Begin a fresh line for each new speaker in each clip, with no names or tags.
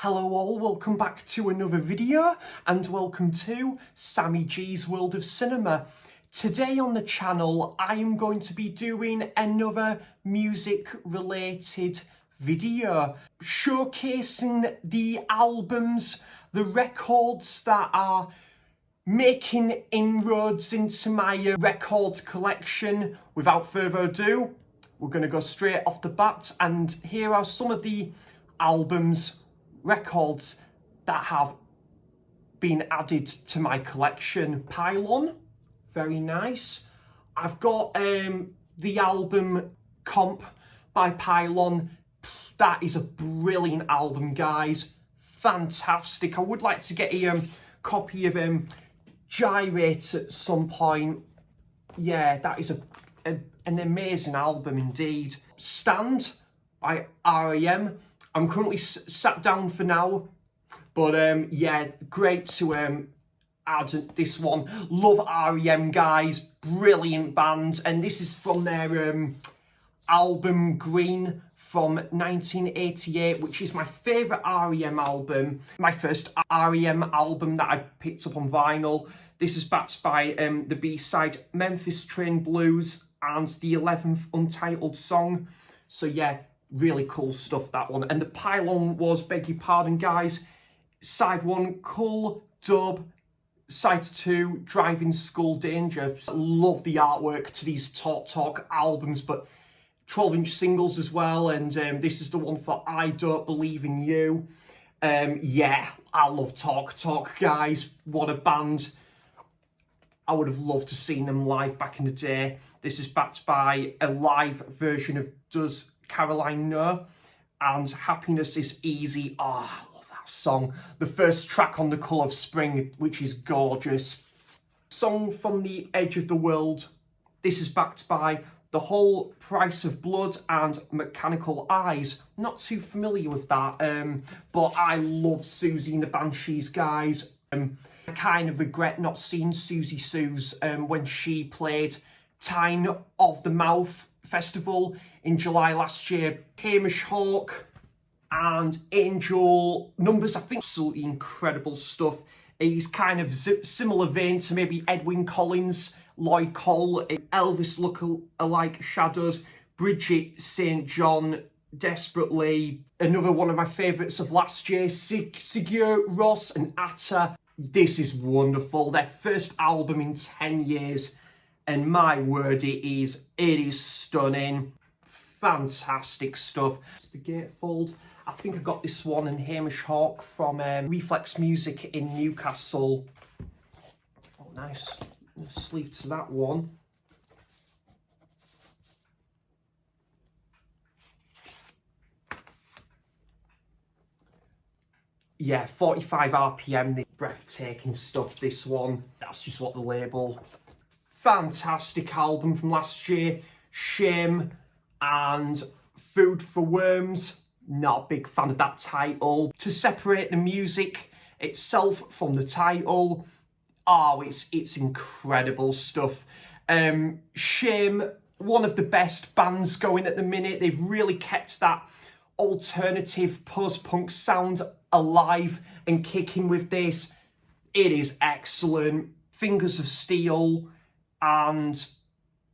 Hello all, welcome back to another video and welcome to Sammy G's World of Cinema. Today on the channel I am going to be doing another music related video showcasing the albums, the records that are making inroads into my record collection. Without further ado, we're going to go straight off the bat, and here are some of the albums, records that have been added to my collection. Pylon, very nice. I've got the album Comp by Pylon. That is a brilliant album, guys. Fantastic. I would like to get a copy of Gyrate at some point. Yeah, that is an amazing album indeed. Stand by R.E.M. I'm currently sat down for now, but yeah, great to add this one. Love R.E.M. guys, brilliant band, and this is from their album Green from 1988, which is my favourite R.E.M. album, my first R.E.M. album that I picked up on vinyl. This is backed by the B-side Memphis Train Blues and the 11th untitled song. So yeah, really cool stuff, that one. And the Pylon was, beg your pardon guys, side 1 Cool Dub, side 2 Driving School Danger. Love the artwork to these Talk albums, but 12-inch singles as well. And this is the one for I Don't Believe in You. Yeah, I love Talk guys. What a band. I would have loved to seen them live back in the day. This is backed by a live version of Does Caroline Know and Happiness is Easy. Oh, I love that song. The first track on The Colour of Spring, which is gorgeous. Song from the Edge of the World. This is backed by The Whole Price of Blood and Mechanical Eyes. Not too familiar with that, but I love Susie and the Banshees, guys. I kind of regret not seeing Susie Sue's when she played Tyne of the Mouth Festival in July last year. Hamish Hawk and Angel Numbers, I think, absolutely incredible stuff. He's kind of similar vein to maybe Edwyn Collins, Lloyd Cole, Elvis look-alike Shadows, Bridget St. John, Desperately. Another one of my favourites of last year, Sigur Rós and Atta. This is wonderful. Their first album in 10 years. And my word, it is stunning. Fantastic stuff. The Gatefold. I think I got this one in Hamish Hawk from Reflex Music in Newcastle. Oh, nice. Sleeve to that one. Yeah, 45 RPM, the breathtaking stuff, this one. That's just what the label. Fantastic album from last year. Shame and Food for Worms. Not a big fan of that title. To separate the music itself from the title, oh, it's incredible stuff. Shame, one of the best bands going at the minute. They've really kept that alternative post-punk sound alive and kicking with this. It is excellent. Fingers of Steel and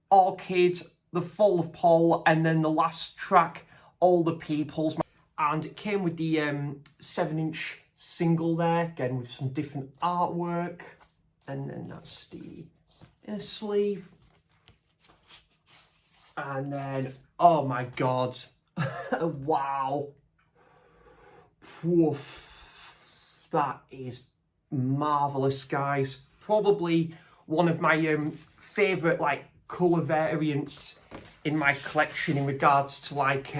Orchid, The Fall of Paul, and then the last track, All the Peoples. And it came with the 7-inch single there, again with some different artwork. And then that's the inner sleeve. And then, oh my God, wow. Woof. That is marvellous, guys. Probably one of my favourite like colour variants in my collection in regards to like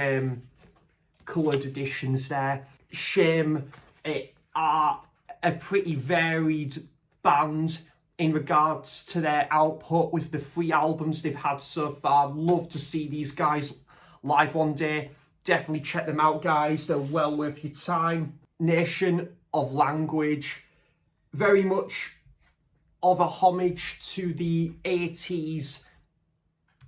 coloured editions there. Shame are a pretty varied band in regards to their output with the 3 albums they've had so far. Love to see these guys live one day. Definitely check them out, guys. They're well worth your time. Nation of Language. Very much of a homage to the 80s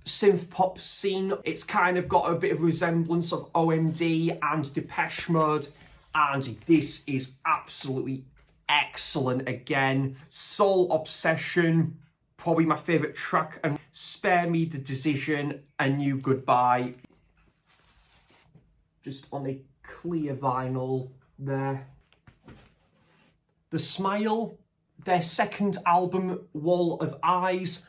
synth pop scene. It's kind of got a bit of resemblance of OMD and Depeche Mode and this is absolutely excellent again. Soul Obsession, probably my favourite track, and Spare Me the Decision, A New Goodbye. Just on a clear vinyl there. The Smile, their second album, Wall of Eyes.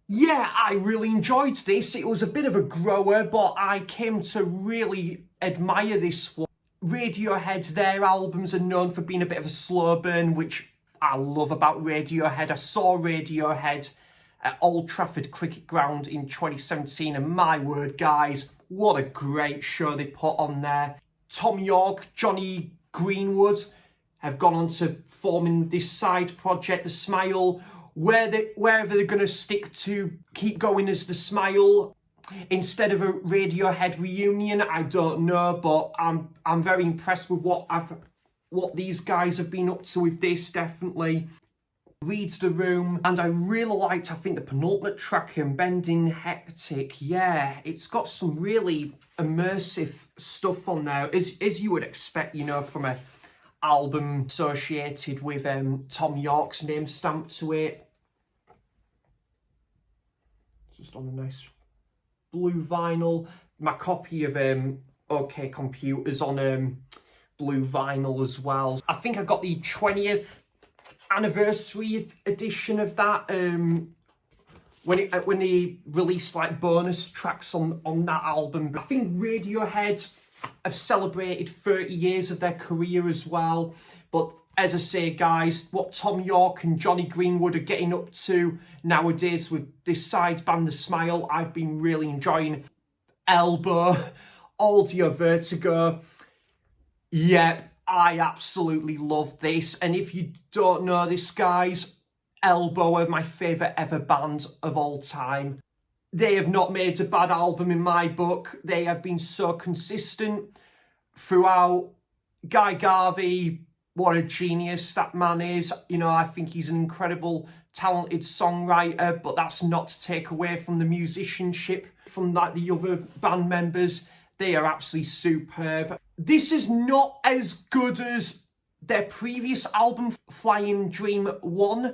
Yeah, I really enjoyed this. It was a bit of a grower, but I came to really admire this one. Radiohead, their albums are known for being a bit of a slow burn, which I love about Radiohead. I saw Radiohead at Old Trafford Cricket Ground in 2017, and my word, guys, what a great show they put on there. Tom York, Johnny Greenwood have gone on to forming this side project, The Smile, wherever they're going to stick to keep going as The Smile instead of a Radiohead reunion, I don't know, but I'm very impressed with what these guys have been up to with this, definitely. Reads the Room, and I really liked, I think, the penultimate track, Bending Hectic. Yeah, it's got some really immersive stuff on there, as you would expect, you know, from a album associated with Tom York's name stamped to it. Just on a nice blue vinyl. My copy of OK Computer's on blue vinyl as well. I think I got the 20th anniversary edition of that when they released like bonus tracks on that album. I think Radiohead have celebrated 30 years of their career as well. But as I say, guys, what Tom York and Johnny Greenwood are getting up to nowadays with this side band, The Smile, I've been really enjoying. Elbow, Audio Vertigo. Yeah, I absolutely love this. And if you don't know this, guys, Elbow are my favourite ever band of all time. They have not made a bad album in my book. They have been so consistent throughout. Guy Garvey, what a genius that man is. You know, I think he's an incredible, talented songwriter, but that's not to take away from the musicianship from like the other band members. They are absolutely superb. This is not as good as their previous album, Flying Dream 1,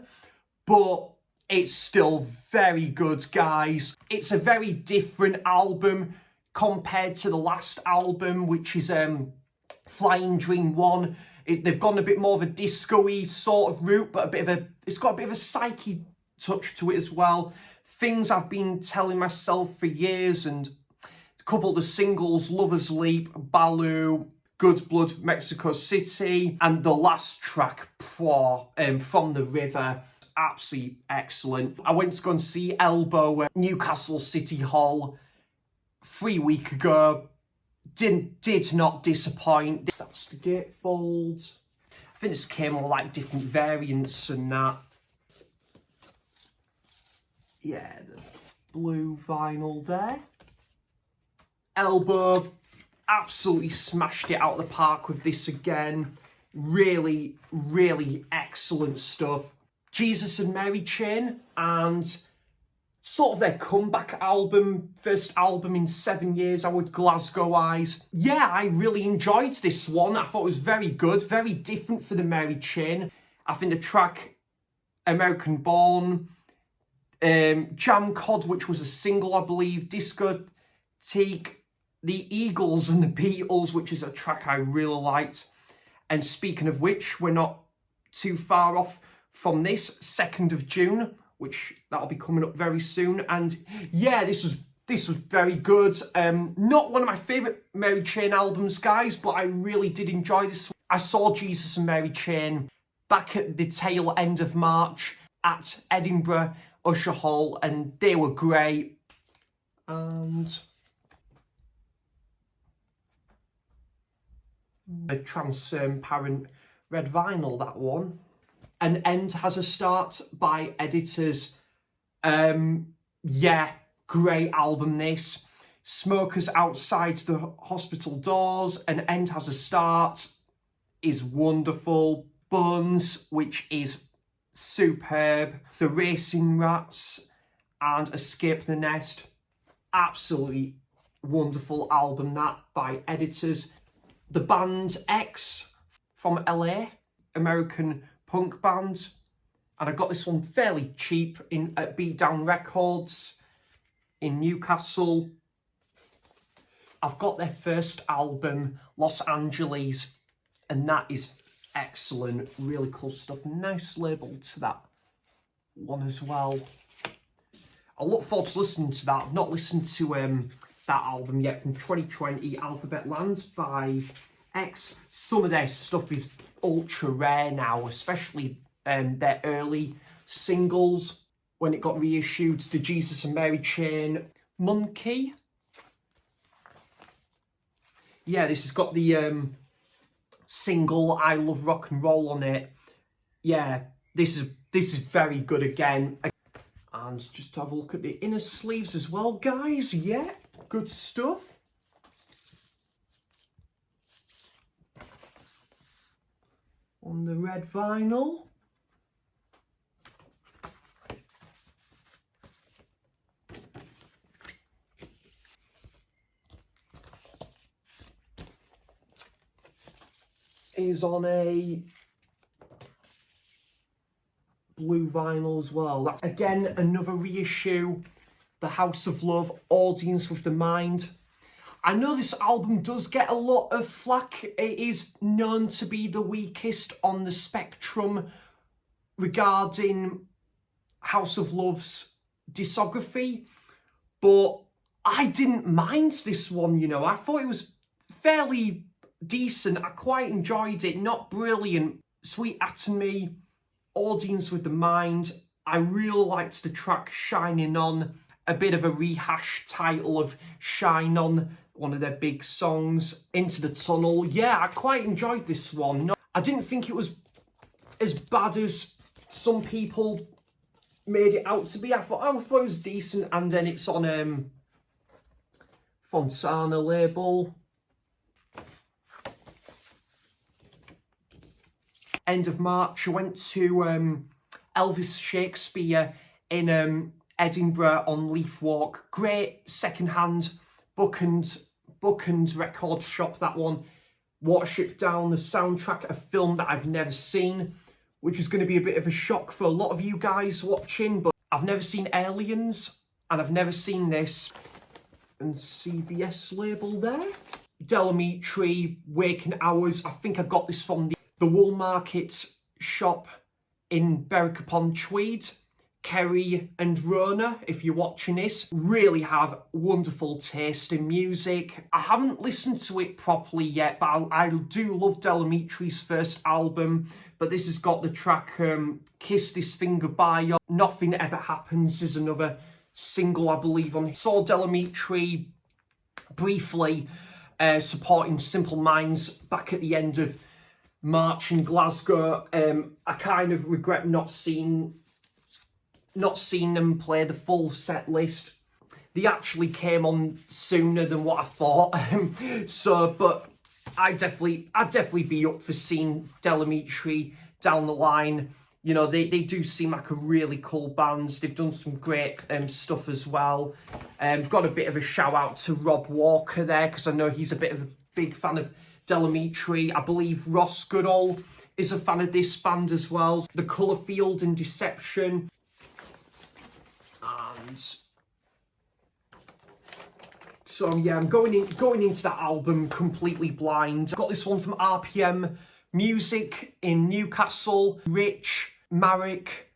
but it's still very good, guys. It's a very different album compared to the last album, which is Flying Dream 1. They've gone a bit more of a disco-y sort of route, but it's got a bit of a psyche touch to it as well. Things I've been telling myself for years, and a couple of the singles, Lover's Leap, Baloo, Good Blood, Mexico City, and the last track, From the River. Absolutely excellent. I went to go and see Elbow at Newcastle City Hall 3 weeks ago. Did not disappoint. That's the gatefold. I think this came on like different variants and that. Yeah, the blue vinyl there. Elbow absolutely smashed it out of the park with this again. Really, really excellent stuff. Jesus and Mary Chain, and sort of their comeback album, first album in 7 years, I would Glasgow Eyes. Yeah, I really enjoyed this one. I thought it was very good, very different for the Mary Chain. I think the track American Born, Jam Cod, which was a single, I believe, Discotheque, The Eagles and the Beatles, which is a track I really liked. And speaking of which, we're not too far off from this, 2nd of June, which that'll be coming up very soon. And yeah, this was very good. Not one of my favourite Mary Chain albums, guys, but I really did enjoy this one. I saw Jesus and Mary Chain back at the tail end of March at Edinburgh Usher Hall, and they were great. And a transparent red vinyl, that one. An End Has a Start by Editors. Yeah, great album this. Smokers Outside the Hospital Doors, An End Has a Start is wonderful. Buns, which is superb. The Racing Rats and Escape the Nest. Absolutely wonderful album, that, by Editors. the band X from LA, American punk band. And I got this one fairly cheap at Beatdown Records in Newcastle. I've got their first album, Los Angeles, and that is excellent. Really cool stuff. Nice label to that one as well. I look forward to listening to that. I've not listened to that album yet from 2020, Alphabet Land by X. Some of their stuff is ultra rare now, especially their early singles when it got reissued. The Jesus and Mary Chain Monkey. Yeah, this has got the single I Love Rock and Roll on it. Yeah, this is very good again. And just have a look at the inner sleeves as well, guys. Yeah, good stuff. On the red vinyl. Is on a blue vinyl as well. That's again another reissue. The House of Love, Audience with the Mind. I know this album does get a lot of flack. It is known to be the weakest on the spectrum regarding House of Love's discography, but I didn't mind this one, you know. I thought it was fairly decent. I quite enjoyed it. Not brilliant. Sweet Atomy, Audience with the Mind. I really liked the track Shining On, a bit of a rehash title of Shine On, one of their big songs. Into the Tunnel. Yeah, I quite enjoyed this one. No, I didn't think it was as bad as some people made it out to be. I thought it was decent, and then it's on Fontana label. End of March, I went to Elvis Shakespeare in Edinburgh on Leaf Walk. Great second-hand book and record shop, that one. Watership Down, the soundtrack, a film that I've never seen, which is going to be a bit of a shock for a lot of you guys watching, but I've never seen Aliens, and I've never seen this. And CBS label there. Delamitri, Waking Hours. I think I got this from the Wool Market shop in Berwick upon Tweed. Kerry and Rona, if you're watching this, really have wonderful taste in music. I haven't listened to it properly yet, but I do love Delamitri's first album. But this has got the track Kiss This Thing Goodbye. Nothing Ever Happens is another single, I believe, on. Saw Delamitri briefly supporting Simple Minds back at the end of March in Glasgow. I kind of regret not seeing them play the full set list. They actually came on sooner than what I thought. But I'd definitely be up for seeing Delamitri down the line. You know, they do seem like a really cool band. They've done some great stuff as well. Got a bit of a shout out to Rob Walker there, because I know he's a bit of a big fan of Delamitri. I believe Ross Goodall is a fan of this band as well. The Colourfield and Deception. And so yeah, I'm going into that album completely blind. Got this one from RPM Music in Newcastle. Rich, Marek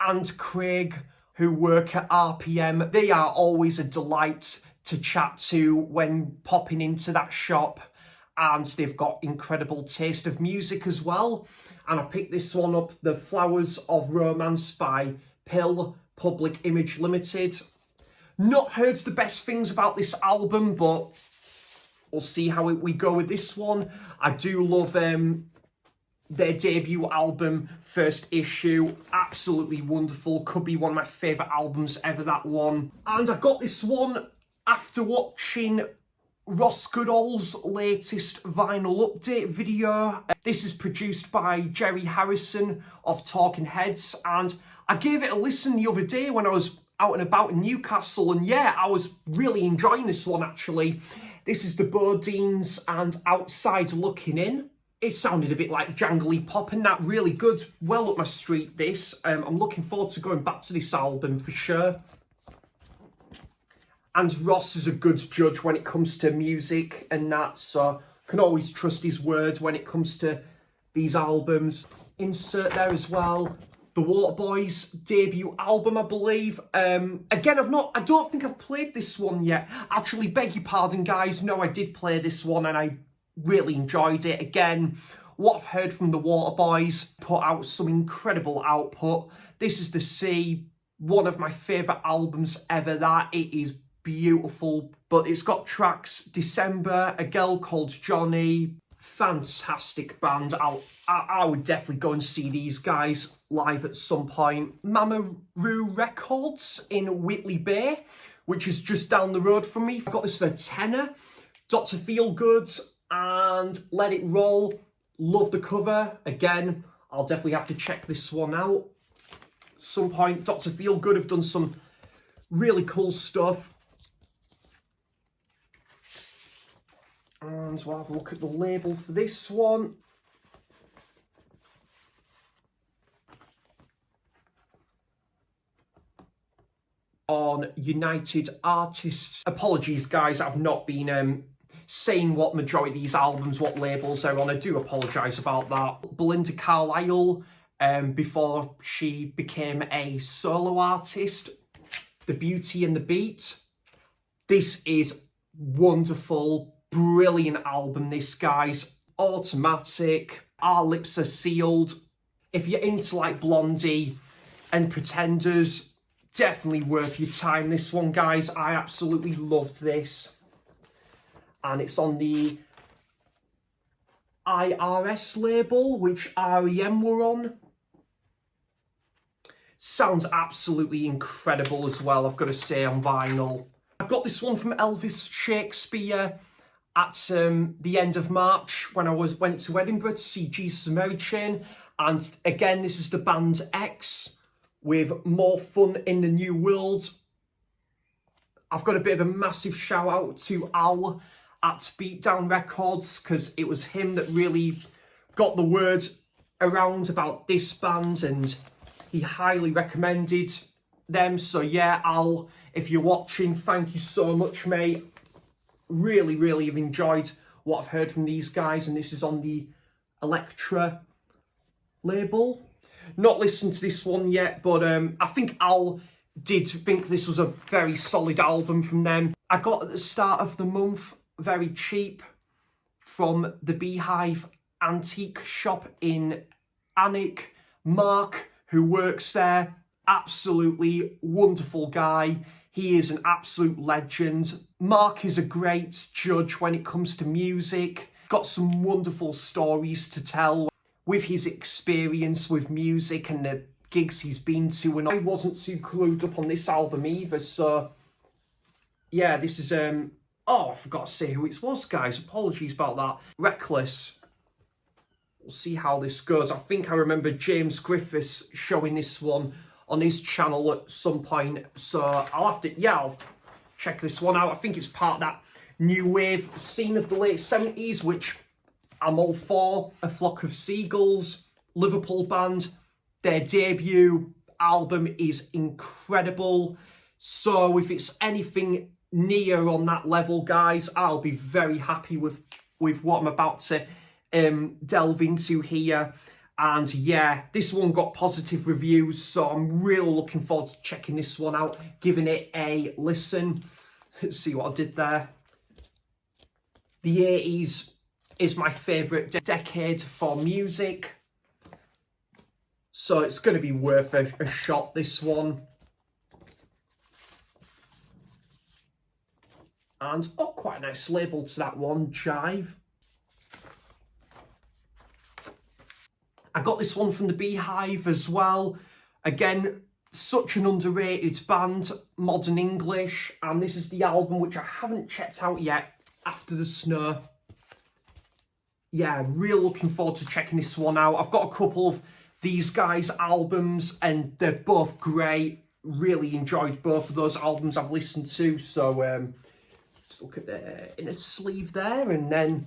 and Craig, who work at RPM. They are always a delight to chat to when popping into that shop. And they've got incredible taste of music as well. And I picked this one up, The Flowers of Romance by Pill Public Image Limited. Not heard the best things about this album, but we'll see how we go with this one. I do love their debut album, First Issue. Absolutely wonderful. Could be one of my favourite albums ever, that one. And I got this one after watching Ross Goodall's latest vinyl update video. This is produced by Jerry Harrison of Talking Heads, and I gave it a listen the other day when I was out and about in Newcastle, and yeah, I was really enjoying this one actually. This is the Bodines and Outside Looking In. It sounded a bit like jangly pop and that, really good. Well up my street, this. I'm looking forward to going back to this album for sure. And Ross is a good judge when it comes to music and that, so can always trust his word when it comes to these albums. Insert there as well. The Waterboys debut album, I believe. Again, I don't think I've played this one yet. Actually, beg your pardon, guys. No, I did play this one and I really enjoyed it. Again, what I've heard from the Waterboys, put out some incredible output. This is the Sea, one of my favourite albums ever. That it is beautiful, but it's got tracks December, A Girl Called Johnny. Fantastic band. I would definitely go and see these guys live at some point. Mamaroo Records in Whitley Bay, which is just down the road from me. I got this for a tenner. Dr. Feelgood and Let It Roll. Love the cover. Again, I'll definitely have to check this one out some point. Dr. Feelgood have done some really cool stuff. And we'll have a look at the label for this one. On United Artists. Apologies, guys, I've not been saying what majority of these albums, what labels they're on. I do apologise about that. Belinda Carlisle, before she became a solo artist. The Beauty and the Beat. This is wonderful, brilliant album, this, guys. Automatic. Our Lips Are Sealed. If you're into like Blondie and Pretenders, definitely worth your time, this one, guys. I absolutely loved this. And it's on the IRS label, which REM were on. Sounds absolutely incredible as well, I've got to say, on vinyl. I got this one from Elvis Shakespeare at the end of March when I went to Edinburgh to see Jesus and Mary Chain. And again, this is the band X with More Fun in the New World. I've got a bit of a massive shout out to Al at Beatdown Records, because it was him that really got the word around about this band and he highly recommended them. So yeah, Al, if you're watching, thank you so much, mate. Really, really have enjoyed what I've heard from these guys, and this is on the Elektra label. Not listened to this one yet, but I think Al did think this was a very solid album from them. I got at the start of the month, very cheap, from the Beehive Antique Shop in Alnwick. Mark, who works there, absolutely wonderful guy. He is an absolute legend. Mark is a great judge when it comes to music. Got some wonderful stories to tell with his experience with music and the gigs he's been to. And I wasn't too clued up on this album either, so yeah, this is oh, I forgot to say who it was, guys. Apologies about that. Reckless. We'll see how this goes. I think I remember James Griffiths showing this one on his channel at some point, so I'll check this one out. I think it's part of that new wave scene of the late 70s, which I'm all for. A Flock of Seagulls, Liverpool band. Their debut album is incredible. So if it's anything near on that level, guys, I'll be very happy with what I'm about to delve into here. And yeah, this one got positive reviews, so I'm really looking forward to checking this one out, giving it a listen. Let's see what I did there. The 80s is my favourite decade for music, so it's going to be worth a shot, this one. And, oh, quite a nice label to that one, Jive. I got this one from the Beehive as well. Again, such an underrated band, Modern English. And this is the album, which I haven't checked out yet, After the Snow. Yeah, real looking forward to checking this one out. I've got a couple of these guys' albums and they're both great. Really enjoyed both of those albums I've listened to. So look at the inner sleeve there, and then,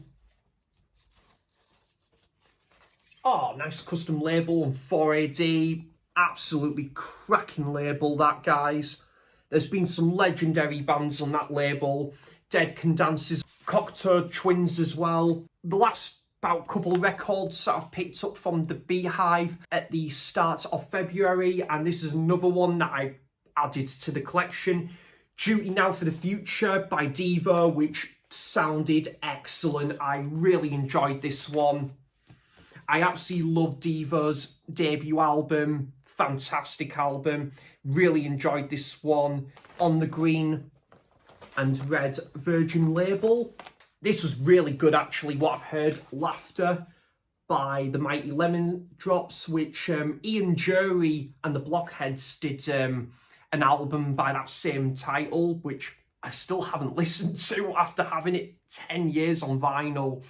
oh, nice custom label on 4AD. Absolutely cracking label, that, guys. There's been some legendary bands on that label. Dead Can Dance's Cocteau Twins as well. The last about couple records that I've picked up from the Beehive at the start of February, and this is another one that I added to the collection. Duty Now for the Future by Devo, which sounded excellent. I really enjoyed this one. I absolutely love Devo's debut album. Fantastic album. Really enjoyed this one. On the green and red Virgin label. This was really good, actually, what I've heard. Laughter by the Mighty Lemon Drops, which Ian Jury and the Blockheads did an album by that same title, which I still haven't listened to after having it 10 years on vinyl.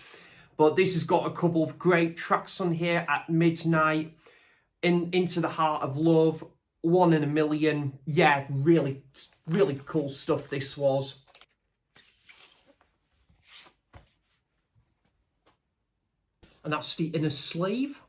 But this has got a couple of great tracks on here. At Midnight, Into the Heart of Love, 1 in a Million. Yeah, really, really cool stuff this was. And that's the inner sleeve.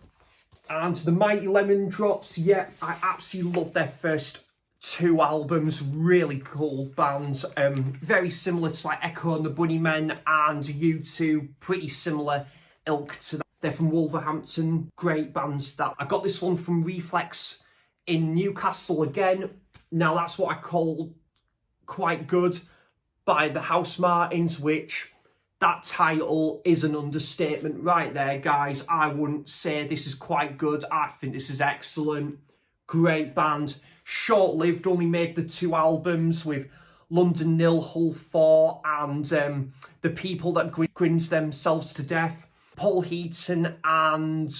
And the Mighty Lemon Drops, yeah, I absolutely love their first 2 albums. Really cool bands. Very similar to like Echo and the Bunnymen and U2, pretty similar ilk to that. They're from Wolverhampton, great bands. That I got this one from Reflex in Newcastle again. Now that's what I call quite good by the House Martins, which that title is an understatement right there, guys. I wouldn't say this is quite good. I think this is excellent. Great band. Short-lived, only made the 2 albums with London Nil, Hull 4 and The People That Grins Themselves to Death. Paul Heaton and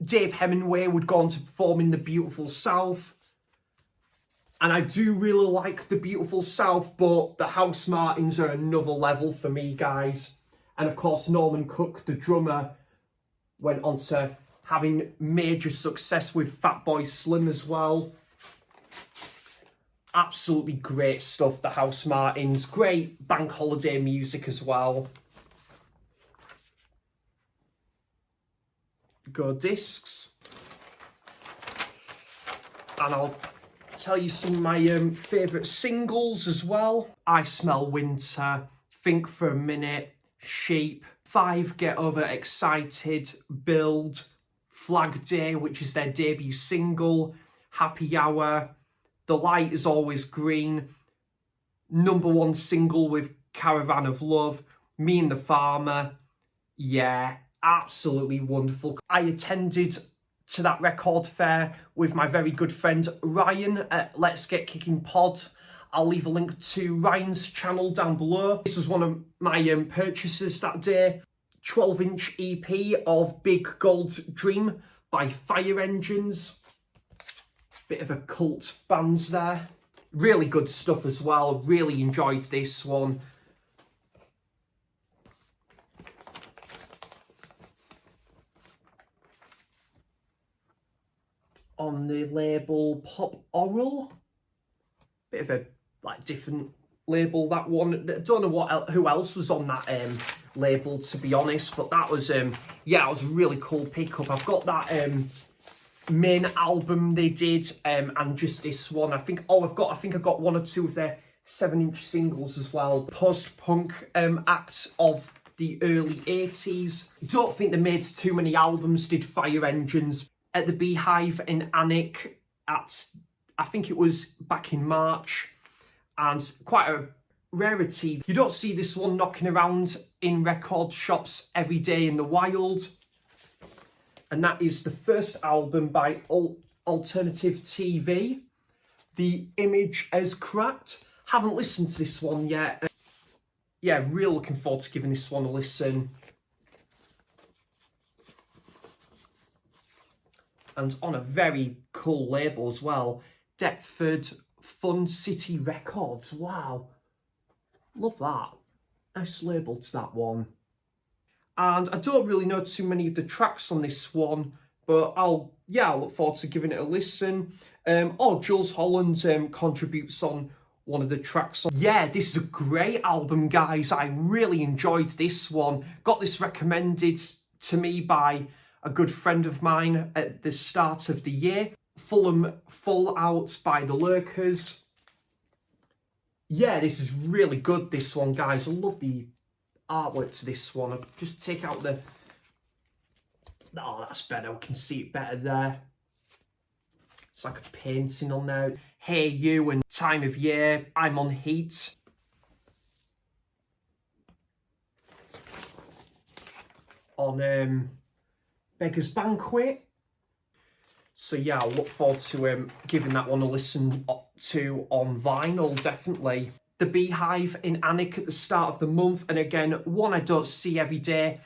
Dave Hemingway would go on to perform in The Beautiful South. And I do really like The Beautiful South, but the House Martins are another level for me, guys. And of course, Norman Cook, the drummer, went on to having major success with Fatboy Slim as well. Absolutely great stuff, the House Martins. Great bank holiday music as well. Go discs. And I'll tell you some of my favourite singles as well. I Smell Winter, Think for a Minute, Sheep, 5 Get Over Excited, Build, Flag Day, which is their debut single, Happy Hour, The Light Is Always Green, #1 single with Caravan of Love, Me and the Farmer. Yeah, absolutely wonderful. I attended to that record fair with my very good friend Ryan at Let's Get Kicking Pod. I'll leave a link to Ryan's channel down below. This was one of my purchases that day. 12-inch EP of Big Gold Dream by Fire Engines. Bit of a cult band there. Really good stuff as well. Really enjoyed this one. On the label Pop Oral. Bit of a like different label, that one. I don't know who else was on that label, to be honest, but that was yeah, it was a really cool pickup. I've got that main album they did and just this one. I think I got 1 or 2 of their 7-inch singles as well. Post-punk act of the early 80s. Don't think they made too many albums, did Fire Engines. At the Beehive in Alnwick at, I think it was back in March, and quite a rarity. You don't see this one knocking around in record shops every day in the wild. And that is the first album by Alternative TV, The Image Has Cracked. Haven't listened to this one yet. Yeah, really looking forward to giving this one a listen. And on a very cool label as well, Deptford Fun City Records. Wow, love that. Nice label to that one. And I don't really know too many of the tracks on this one, but I'll look forward to giving it a listen. Jules Holland contributes on one of the tracks on. Yeah, this is a great album, guys. I really enjoyed this one. Got this recommended to me by a good friend of mine at the start of the year. Fulham Full Out by the Lurkers. Yeah, this is really good, this one, guys. I love the artwork to this one. I'll just take out the... Oh, that's better. We can see it better there. It's like a painting on there. Hey You and Time of Year. I'm on Heat. On Beggar's Banquet. So yeah, I'll look forward to giving that one a listen to on vinyl, definitely. The Beehive in Anik at the start of the month. And again, one I don't see every day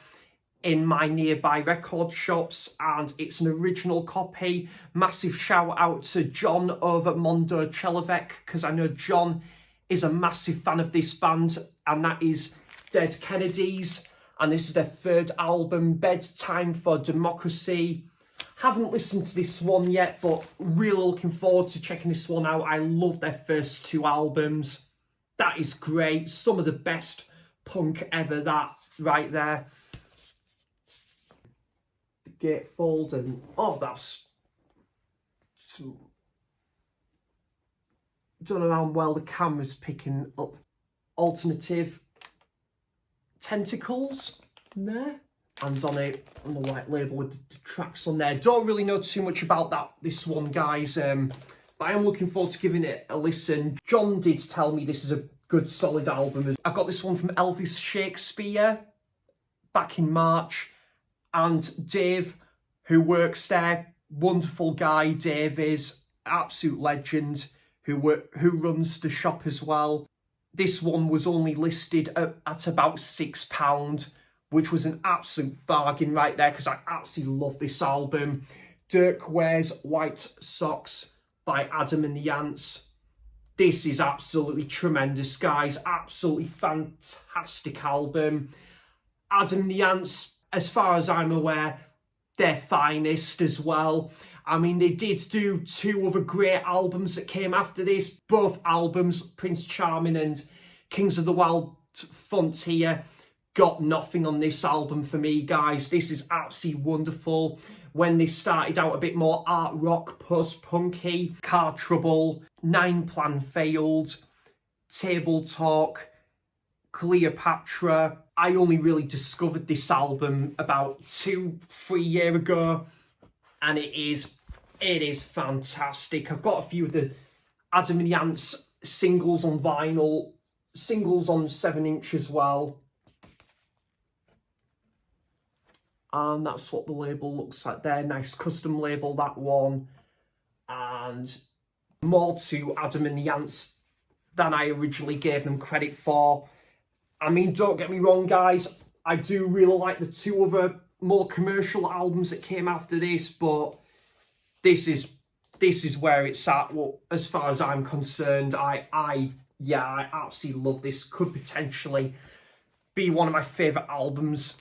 in my nearby record shops, and it's an original copy. Massive shout out to John over Mondo Chelovek, because I know John is a massive fan of this band, and that is Dead Kennedys. And this is their third album, Bedtime for Democracy. Haven't listened to this one yet, but really looking forward to checking this one out. I love their first two albums. That is great. Some of the best punk ever, that right there. The gatefold and... Oh, that's... Don't know how well the camera's picking up. Alternative tentacles in there. And on the white label with the tracks on there. Don't really know too much about this one, guys. But I am looking forward to giving it a listen. John did tell me this is a good, solid album. I got this one from Elvis Shakespeare back in March. And Dave, who works there, wonderful guy. Dave is absolute legend. Who runs the shop as well. This one was only listed at about £6, which was an absolute bargain right there, because I absolutely love this album. Dirk Wears White Socks by Adam and the Ants. This is absolutely tremendous, guys. Absolutely fantastic album. Adam and the Ants, as far as I'm aware, their finest as well. I mean, they did do two other great albums that came after this. Both albums, Prince Charming and Kings of the Wild Frontier, got nothing on this album for me, guys. This is absolutely wonderful. When they started out a bit more art rock, post-punky, Car Trouble, Nine Plan Failed, Table Talk, Cleopatra. I only really discovered this album about 2-3 years ago, and it is fantastic. I've got a few of the Adam and the Ants singles on vinyl, singles on 7-inch as well. And that's what the label looks like there. Nice custom label, that one. And more to Adam and the Ants than I originally gave them credit for. I mean, don't get me wrong, guys. I do really like the two other more commercial albums that came after this, but this is where it's at. Well, as far as I'm concerned, I absolutely love this. Could potentially be one of my favourite albums,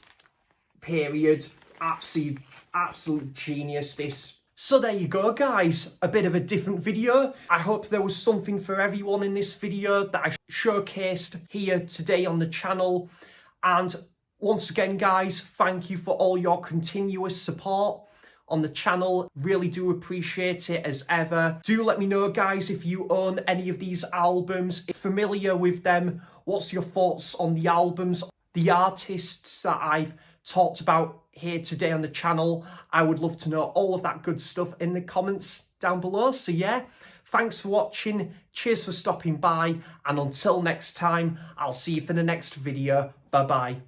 period. Absolute genius, this. So there you go, guys. A bit of a different video. I hope there was something for everyone in this video that I showcased here today on the channel. And once again, guys, thank you for all your continuous support on the channel. Really do appreciate it as ever. Do let me know, guys, if you own any of these albums, if you're familiar with them. What's your thoughts on the albums, the artists that I've talked about here today on the channel? I would love to know all of that good stuff in the comments down below. So yeah, thanks for watching. Cheers for stopping by. And until next time, I'll see you for the next video. Bye-bye.